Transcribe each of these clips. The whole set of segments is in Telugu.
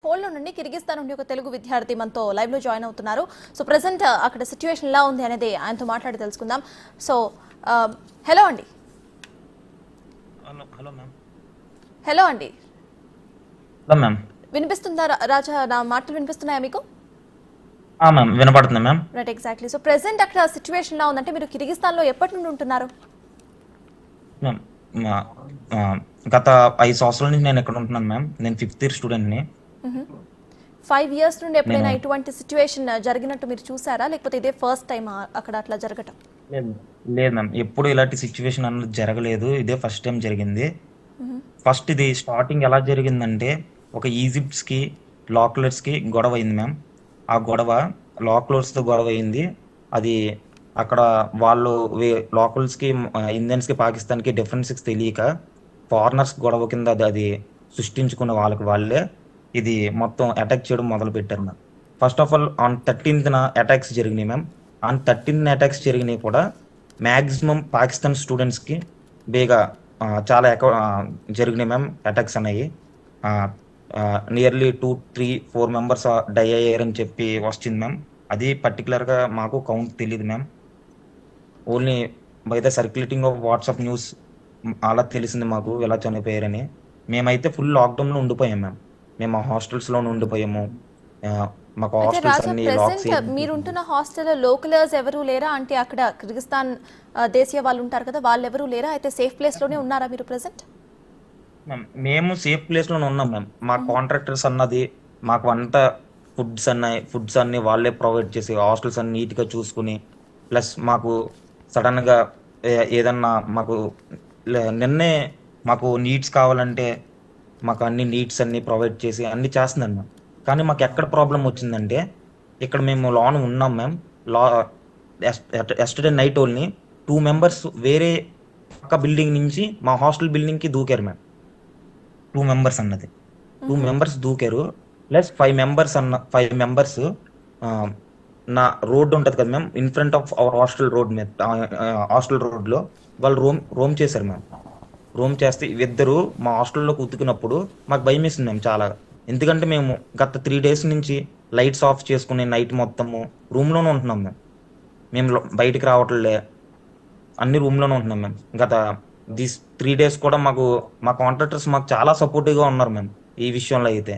హోల్డ్ నుండి కిర్గిస్తాన్ నుండి ఒక తెలుగు విద్యార్థి మనతో లైవ్ లో జాయిన్ అవుతున్నారు. సో ప్రెసెంట్ అక్కడ సిచ్యువేషన్ ఎలా ఉంది అనేది ఆయనతో మాట్లాడి తెలుసుకుందాం. సో హలో అండి. Hello ma'am. హలో అండి. Hello ma'am. వినిపిస్తుందా రాజా? నా మాటలు వినిపిస్తున్నాయా మీకు? మ్యామ్ వినపడుతుంది ma'am. Right, exactly. So present అక్కడ సిచ్యువేషన్ ఎలా ఉందంటే మీరు కిర్గిస్తాన్ లో ఎప్పటి నుండి ఉంటున్నారు? మ్యామ్ గత 5 సంవత్సరాల నుంచి నేను ఇక్కడ ఉంటున్నాను మ్యామ్. నేను 5th ఇయర్ స్టూడెంట్ని. 5 years నుండి ఎప్పుడైనా నేను ఇటువంటి సిచ్యువేషన్ జరిగినట్టు మీరు చూసారా, లేకపోతే ఇదే ఫస్ట్ టైం అక్కడ అట్లా జరగటం? లేదు లేదు మ్యామ్, ఎప్పుడు ఇలాంటి సిచ్యువేషన్ అన్నది జరగలేదు. ఇదే ఫస్ట్ టైం జరిగింది. ఫస్ట్ ఇది స్టార్టింగ్ ఎలా జరిగిందంటే, ఒక ఈజిప్ట్స్కి లాక్లర్స్కి గొడవ అయింది మ్యామ్. ఆ గొడవ లాక్లర్స్తో గొడవ అయింది. అది అక్కడ వాళ్ళు లోకల్స్కి, ఇండియన్స్కి, పాకిస్తాన్కి డిఫరెన్సెస్ తెలియక ఫారినర్స్ గొడవ కింద అది సృష్టించుకున్న వాళ్ళకి వాళ్ళే ఇది మొత్తం అటాక్ చేయడం మొదలు పెట్టారు ma'am. First of all on 13th attacks జరిగినాయి మ్యామ్. ఆన్ 13th అటాక్స్ జరిగినాయి కూడా మ్యాక్సిమం పాకిస్తాన్ స్టూడెంట్స్కి బేగా చాలా జరిగినాయి మ్యామ్ అటాక్స్ అనేవి. నియర్లీ 2-3-4 మెంబర్స్ డై అయ్యారని చెప్పి వచ్చింది మ్యామ్. అది పర్టికులర్గా మాకు కౌంట్ తెలియదు ma'am. Only by the circulating of WhatsApp news అలా తెలిసింది మాకు ఎలా చనిపోయారని. మేమైతే ఫుల్ లాక్డౌన్లో ఉండిపోయాం మ్యామ్. మేము ఆ హాస్టల్స్లోనే ఉండిపోయాము. మాకు అయితే హాస్టల్స్ రాజా, అన్ని లాక్స్ ప్రెసెంట్ మీరుంటున్న హాస్టల్లో లోకలర్స్ ఎవరు లేరా? అంటే అక్కడ కిర్గిస్తాన్ దేశీయ వాళ్ళు ఉంటారు కదా, వాళ్ళు ఎవరు లేరా? అయితే సేఫ్ ప్లేస్ లోనే ఉన్నారా మీరు ప్రెసెంట్? మ్యామ్. మేము సేఫ్ ప్లేస్లోనే ఉన్నాం మ్యామ్. మా కాంట్రాక్టర్స్ అన్నది మాకు అంతా ఫుడ్స్ అన్ని వాళ్ళే ప్రొవైడ్ చేసి హాస్టల్స్ అన్ని నీట్గా చూసుకుని, ప్లస్ మాకు సడన్గా ఏదన్నా మాకు నిన్నే మాకు నీడ్స్ కావాలంటే మాకు అన్ని నీడ్స్ అన్ని ప్రొవైడ్ చేసి అన్ని చేస్తున్నాను మ్యామ్. కానీ మాకు ఎక్కడ ప్రాబ్లం వచ్చిందంటే, ఇక్కడ మేము లోన్ ఉన్నాం మ్యామ్. లా ఎస్టర్డే నైట్ ఓన్లీ 2 మెంబర్స్ వేరే పక్క బిల్డింగ్ నుంచి మా హాస్టల్ బిల్డింగ్కి దూకారు మ్యామ్. 2 మెంబర్స్ అన్నది 2 మెంబర్స్ దూకారు. ప్లస్ 5 మెంబర్స్ నా రోడ్ ఉంటుంది కదా ma'am, in front of our hostel road మీద, హాస్టల్ రోడ్లో వాళ్ళు రోమ్ చేశారు మ్యామ్. రోమ్ చేస్తే ఇద్దరు మా హాస్టల్లోకి ఉతుకున్నప్పుడు మాకు భయం వేసింది మేము చాలా. ఎందుకంటే మేము గత 3 days నుంచి లైట్స్ ఆఫ్ చేసుకుని నైట్ మొత్తము రూమ్లోనే ఉంటున్నాం మేము. మేము బయటికి రావట్లే, అన్ని రూమ్లోనే ఉంటున్నాం మేము. గత దీస్ 3 days కూడా మాకు మా కాంట్రాక్టర్స్ మాకు చాలా సపోర్టివ్గా ఉన్నారు మేము. ఈ విషయంలో అయితే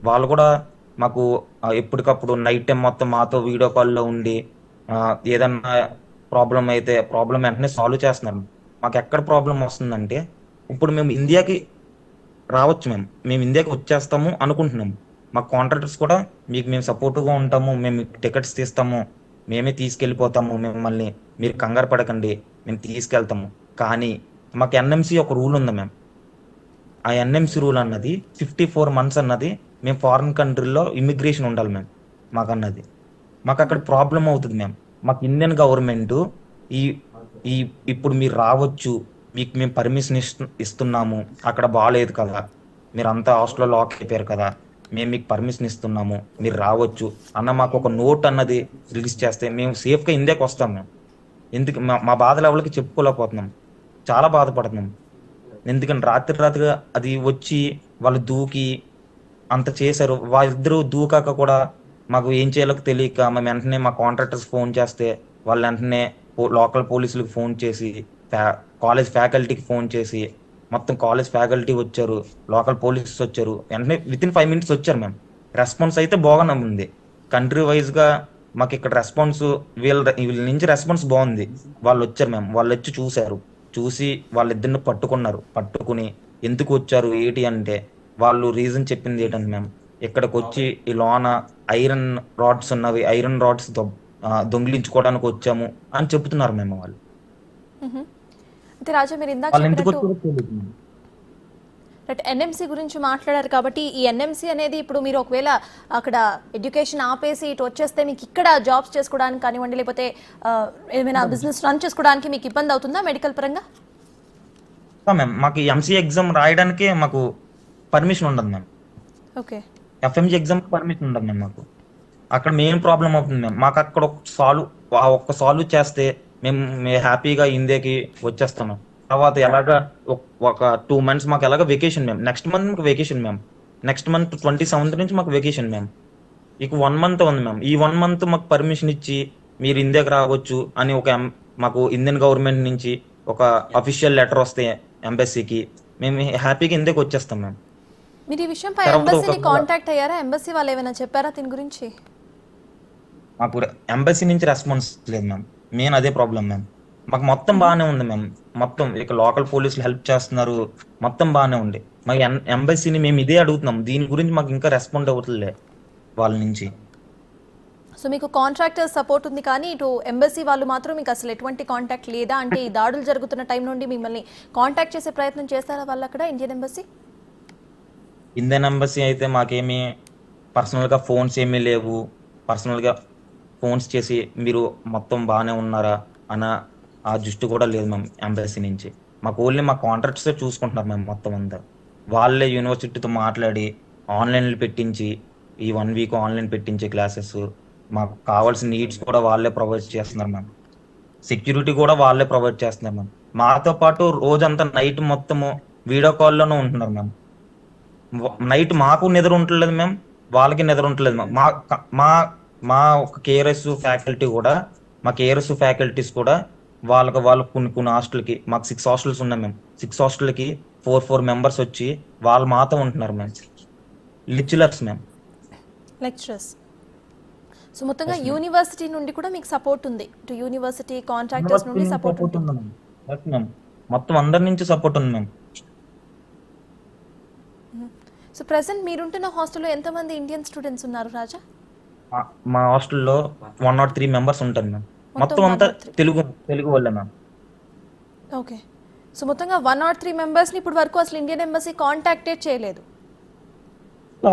వాళ్ళు కూడా మాకు ఎప్పటికప్పుడు నైట్ టైం మొత్తం మాతో వీడియో కాల్లో ఉండి ఏదన్నా ప్రాబ్లం అయితే ప్రాబ్లం వెంటనే సాల్వ్ చేస్తున్నారు. మాకు ఎక్కడ ప్రాబ్లం వస్తుందంటే, ఇప్పుడు మేము ఇండియాకి రావచ్చు మేము ఇండియాకి వచ్చేస్తాము అనుకుంటున్నాము. మా కాంట్రాక్టర్స్ కూడా మేము సపోర్టివ్గా ఉంటాము, మేము టికెట్స్ తీస్తాము, మేమే తీసుకెళ్ళిపోతాము మిమ్మల్ని, మీరు కంగారు పడకండి, మేము తీసుకెళ్తాము. కానీ మాకు ఎన్ఎంసి ఒక రూల్ ఉంది మ్యామ్. ఆ ఎన్ఎంసి రూల్ అన్నది 54 months అన్నది మేము ఫారిన్ కంట్రీలో ఇమిగ్రేషన్ ఉండాలి మ్యామ్. మాకు అక్కడ ప్రాబ్లం అవుతుంది మ్యామ్. మాకు ఇండియన్ గవర్నమెంట్ ఈ ఈ ఇప్పుడు మీరు రావచ్చు, మీకు మేము పర్మిషన్ ఇస్తున్నాము, అక్కడ బాగాలేదు కదా, మీరు అంతా హాస్టల్లో లాక్ అయిపోయారు కదా, మేము మీకు పర్మిషన్ ఇస్తున్నాము, మీరు రావచ్చు అన్న మాకు ఒక నోట్ అన్నది రిలీజ్ చేస్తే మేము సేఫ్గా ఇండియాకి వస్తాం మేము. ఎందుకు మా బాధలు ఎవరికి చెప్పుకోలేకపోతున్నాం, చాలా బాధపడుతున్నాం. ఎందుకంటే రాత్రిగా అది వచ్చి వాళ్ళు దూకి అంత చేశారు. వాళ్ళిద్దరూ దూకాక కూడా మాకు ఏం చేయాలో తెలియక మేము వెంటనే మా కాంట్రాక్టర్స్ ఫోన్ చేస్తే వాళ్ళు వెంటనే లోకల్ పోలీసులకు ఫోన్ చేసి, కాలేజ్ ఫ్యాకల్టీకి ఫోన్ చేసి, మొత్తం కాలేజ్ ఫ్యాకల్టీ వచ్చారు, లోకల్ పోలీసెస్ వచ్చారు, వెంటనే వితిన్ 5 minutes వచ్చారు మ్యామ్. రెస్పాన్స్ అయితే బాగానే ఉంది. కంట్రీ వైజ్గా మాకు ఇక్కడ రెస్పాన్స్ వీళ్ళ నుంచి రెస్పాన్స్ బాగుంది. వాళ్ళు వచ్చారు మ్యామ్, వాళ్ళు వచ్చి చూసి వాళ్ళిద్దరిని పట్టుకుని ఎందుకు వచ్చారు ఏంటి అంటే, వాళ్ళు రీజన్ చెప్పింది ఏంటంటే మ్యామ్, ఇక్కడికి వచ్చి ఈ లోన ఐరన్ రాడ్స్ ఉన్నవి, ఐరన్ రాడ్స్ దొంగిలించుకోవడానికి వచ్చాము అని చెప్తున్నారు మేము. వాళ్ళు అయితే రాజా, మీరు ఇందాక ఎందుకు చెప్పినట్టు వచ్చారో ఎన్ఎంసీ గురించి మాట్లాడారు కాబట్టి, ఈ ఎన్ఎంసీ అనేది ఇప్పుడు మీరు ఒకవేళ అక్కడ ఎడ్యుకేషన్ ఆపేసి ఇటు వచ్చేస్తే మీకు ఇక్కడ జాబ్స్ చేసుకోవడానికి కానివ్వండి, లేకపోతే ఏమైనా బిజినెస్ రన్ చేసుకోవడానికి మీకు ఇబ్బంది అవుతుందా మెడికల్ పరంగా? మ్యామ్, మాకు ఎంసీ ఎగ్జామ్ రాయడానికి మాకు పర్మిషన్ ఉండదు మ్యామ్. ఓకే. ఎఫ్ఎంజీ ఎగ్జామ్కి పర్మిషన్ ఉండదు మ్యామ్. మాకు అక్కడ మెయిన్ ప్రాబ్లం అవుతుంది మ్యామ్. మాకు అక్కడ ఒక్క సాల్వ్ చేస్తే మేము హ్యాపీగా ఇండియాకి వచ్చేస్తాము. తర్వాత ఎలాగా ఒక 2 months మాకు ఎలాగ వెకేషన్ మ్యామ్. నెక్స్ట్ మంత్ మాకు vacation ma'am. Next month 27th నుంచి మాకు వెకేషన్ మ్యామ్. ఇక 1 మంత్ ఉంది మ్యామ్. ఈ 1 మంత్ మాకు పర్మిషన్ ఇచ్చి మీరు ఇండియాకి రావచ్చు అని మాకు ఇండియన్ గవర్నమెంట్ నుంచి ఒక అఫీషియల్ లెటర్ వస్తే ఎంబసీకి మేము హ్యాపీగా ఇండియాకి వచ్చేస్తాం మ్యామ్. మీరు ఈ విషయంపై తర్వాత ఎంబసీని ఒక కాంటాక్ట్ అయ్యారా? ఎంబసీ వాళ్ళు ఏమైనా చెప్పారా దీని గురించి? మాకు ఎంబసీ నుంచి రెస్పాన్స్ లేదు మ్యామ్. మెయిన్ అదే ప్రాబ్లం మ్యామ్. మాకు మొత్తం బాగానే ఉంది మ్యామ్. మొత్తం ఇక లోకల్ పోలీసులు హెల్ప్ చేస్తున్నారు, మొత్తం బాగానే ఉంది. మాకు ఎంబసీని మేము ఇదే అడుగుతున్నాం, దీని గురించి మాకు ఇంకా రెస్పాండ్ అవుతుందిలే వాళ్ళ నుంచి. సో మీకు కాంట్రాక్టర్ సపోర్ట్ ఉంది కానీ ఇటు ఎంబసీ వాళ్ళు మాత్రం మీకు అసలు ఎటువంటి కాంటాక్ట్ లేదా? అంటే ఈ దాడులు జరుగుతున్న టైం నుండి మిమ్మల్ని కాంటాక్ట్ చేసే ప్రయత్నం చేస్తారా వాళ్ళు అక్కడ ఇండియన్ ఎంబసీ? ఇండియన్ ఎంబసీ అయితే మాకేమీ పర్సనల్గా ఫోన్స్ ఏమీ లేవు. పర్సనల్గా ఫోన్స్ చేసి మీరు మొత్తం బాగానే ఉన్నారా అన్న ఆ దృష్టి కూడా లేదు మ్యామ్ ఎంబసీ నుంచి. మాకు ఓన్లీ మా కాంట్రాక్ట్సే చూసుకుంటున్నారు మ్యామ్ మొత్తం అంతా. వాళ్ళే యూనివర్సిటీతో మాట్లాడి ఆన్లైన్లో పెట్టించి ఈ 1 వీక్ ఆన్లైన్ పెట్టించే క్లాసెస్, మాకు కావాల్సిన నీడ్స్ కూడా వాళ్ళే ప్రొవైడ్ చేస్తున్నారు మ్యామ్. సెక్యూరిటీ కూడా వాళ్ళే ప్రొవైడ్ చేస్తున్నారు మ్యామ్. మాతో పాటు రోజంతా నైట్ మొత్తము వీడియో కాల్లోనే ఉంటున్నారు మ్యామ్. నైట్ మాకు నిద్ర ఉండలేదు మ్యామ్, వాళ్ళకి నిద్ర ఉండలేదు మ్యామ్. మా మా ఒక కేఆర్ఎస్ ఫ్యాకల్టీ కూడా, మా కేఆర్ఎస్ ఫ్యాకల్టీస్ కూడా వాళ్ళు కొన్ని హాస్టల్కి, మాకు 6 హాస్టల్స్ ఉన్నాయి మ్యామ్. 6 హాస్టల్కి 4 మెంబర్స్ వచ్చి వాళ్ళు మాతో ఉంటున్నారు ma'am. Lecturers ma'am. Lecturers. So మొత్తంగా యూనివర్సిటీ నుండి కూడా మీకు సపోర్ట్ ఉంది, ఇటు యూనివర్సిటీ కాంట్రాక్టర్స్ నుండి సపోర్ట్ ఉంటుంది. మ్యామ్ మొత్తం అందరి నుంచి సపోర్ట్ ఉంది మ్యామ్. సో ప్రెసెంట్ మీరుంటున్న హాస్టల్లో ఎంతమంది ఇండియన్ స్టూడెంట్స్ ఉన్నారు రాజా? మా హాస్టల్లో 103 మెంబర్స్ ఉంటారు మ్యామ్. మొత్తం అంతా 103. తెలుగు వాళ్ళే మ్యామ్. ఓకే. సో మొత్తంగా 103 మెంబర్స్ని ఇప్పుడు వరకు అసలు ఇండియన్ ఎంబసీ కాంటాక్టే చేయలేదు?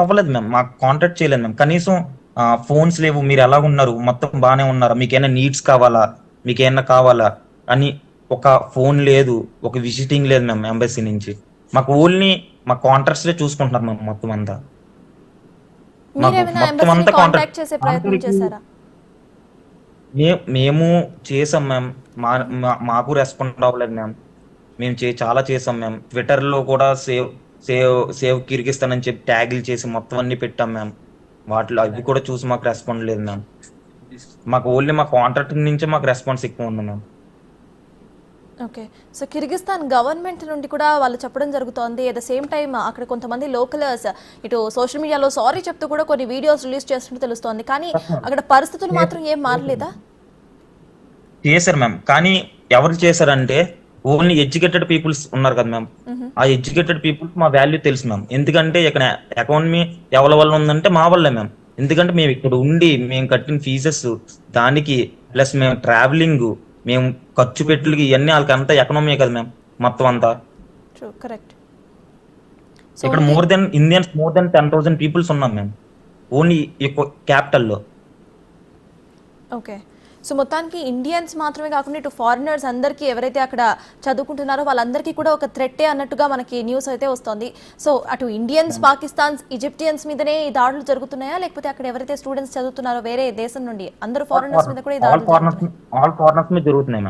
అవ్వలేదు మ్యామ్, మాకు కాంటాక్ట్ చేయలేదు మ్యామ్. కనీసం ఫోన్స్ లేవు, మీరు ఎలా ఉన్నారు, మొత్తం బాగానే ఉన్నారా, మీకేమైనా నీడ్స్ కావాలా, మీకేమైనా కావాలా అని ఒక ఫోన్ లేదు, ఒక విజిటింగ్ లేదు మ్యామ్ ఎంబసీ నుంచి. మాకు ఓన్లీ మా కాంట్రాక్ట్స్ చూసుకుంటున్నారు మ్యామ్ మొత్తం అంతా. మీరేమైనా మొత్తం ఎంబసీని అంతా కాంటాక్ట్ చేసే ప్రయత్నం చేశారా? మేము చేసాం మ్యామ్. మాకు రెస్పాండ్ అవ్వలేదు మ్యామ్. మేము చాలా చేసాం మ్యామ్. ట్విట్టర్లో కూడా సేవ్ కిర్గిస్తాన్ అని చెప్పి ట్యాగులు చేసి మొత్తం అన్ని పెట్టాం మ్యామ్. వాటిలో అవి కూడా చూసి మాకు రెస్పాండ్ లేదు మ్యామ్. మాకు ఓన్లీ మా కాంట్రాక్ట్ నుంచే మాకు రెస్పాన్స్ ఎక్కువ ఉంది ma'am. Okay. So Kyrgyzstan government నుండి కూడా వాళ్ళు చెప్పడం జరుగుతోంది. అట్ ద సేమ్ టైం అక్కడ కొంతమంది లోకలర్స్ ఇటు సోషల్ మీడియాలో సారీ చెప్తూ కూడా కొన్ని వీడియోస్ రిలీజ్ చేస్తున్నట్టు తెలుస్తోంది. కానీ అక్కడ పరిస్థితులు మాత్రం ఏం మారలేదా? చేశారు మ్యామ్. కానీ ఎవరు చేశారంటే ఓన్లీ ఎడ్యుకేటెడ్ పీపుల్స్ ఉన్నారు కదా మ్యామ్. ఆ ఎడ్యుకేటెడ్ పీపుల్స్ మా వాల్యూ తెలుసు మ్యామ్. ఎందుకంటే ఇక్కడ ఎకానమీ ఎవరి వల్ల ఉందంటే మా వల్లే మ్యామ్. ఎందుకంటే మేము ఇక్కడ ఉండి మేము కట్టిన ఫీజెస్ దానికి ప్లస్ మేము ట్రావెలింగ్, మేము ఖర్చు పెట్టులకి ఇవన్నీ వాళ్ళకి అంతా ఎకనామీ కదా మ్యామ్ మొత్తం అంతా. కరెక్ట్. ఇక్కడ మోర్ దెన్ 10,000 పీపుల్స్ ఉన్నాం మ్యామ్ ఓన్లీ క్యాపిటల్లో. ఓకే. సో మొత్తానికి ఇండియన్స్ మాత్రమే కాకుండా ఇటు ఫారినర్స్ అందరికీ ఎవరైతే అక్కడ చదువుకుంటున్నారో వాళ్ళందరికీ కూడా ఒక థ్రెట్టే అన్నట్టుగా మనకి న్యూస్ అయితే వస్తుంది. సో అటు ఇండియన్స్, పాకిస్తాన్స్, ఈజిప్టియన్స్ మీదనే ఈ దాడులు జరుగుతున్నాయా, లేకపోతే అక్కడ ఎవరైతే స్టూడెంట్స్ చదువుతున్నారో వేరే దేశం నుండి అందరూ ఫారినర్స్ మీద కూడా ఈ దాడులు ఆల్ ఫారినర్స్ మీద జరుగుతున్నాయి మ్యామ్.